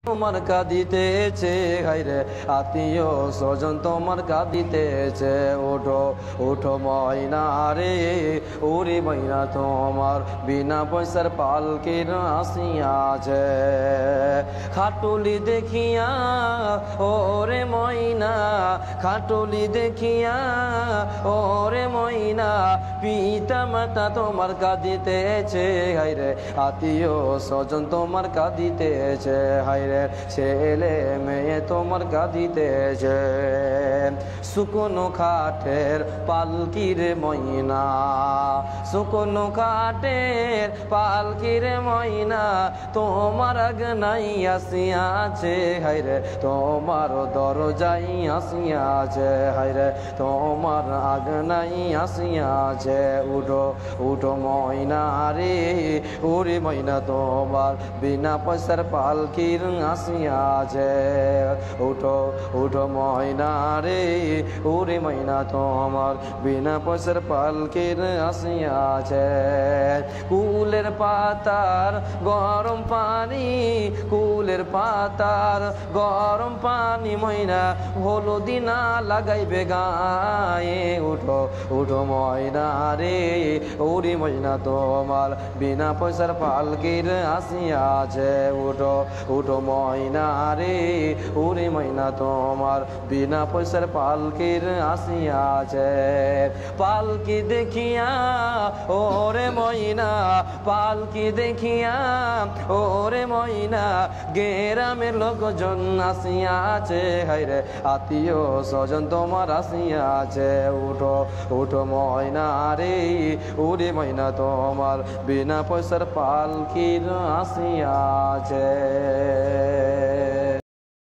তোমার কাঁদিতেছে হায়রে আত্মীয় স্বজন তোমার কাঁদিতেছে ওঠো ওঠো ময়না রে ওরে ময়না তোমার বিনা পয়সার পালকির আসিয়াছে খাটুলি দেখিয়া ওরে ময়না খাটুলি দেখিয়া ওরে ময়না পিতা মাতা তোমার কাঁদিতেছে হায়রে আত্মীয় স্বজন তোমার কাঁদিতেছে হায়রে ছেলে মেয়ে তোমার কাঁদিতেছে শুকনো খাটের পালকির ময়না শুকনো খাটের পালকির ময়না তোমার আগনাই আসিয়াছে হায়রে তোমার দরজাই আসিয়াছে হায়রে তোমার আগনাই আসিয়াছে উঠো উঠো ময়না রে ওরে ময়না তোমার বিনা পয়সার পালকির আসিয়াছে উঠো উঠো ময়না রে ওরে ময়না তোমার বিনা পয়সার পালকির আসিয়াছে কুলের পাতার গরম পানি কুলের পাতার গরম পানি ময়না হলুদি না লাগাইবে গায়ে উঠো উঠো ময়না রে ওরে ময়না তোমার বিনা পয়সার পালকির আসিয়াছে উঠো উঠো ময়না রে ওরে ময়না তোমার বিনা পয়সার পালকির আসিয়াছে পালকি দেখিয়া ওরে ময়না পালকি দেখিয়া ওরে ময়না গ্রামের লোকজন আসিয়াছে হায়রে আত্মীয় স্বজন তোমার আসিয়াছে উঠো উঠো ময়না রে ওরে ময়না তোমার বিনা পয়সার পালকির আসিয়াছে।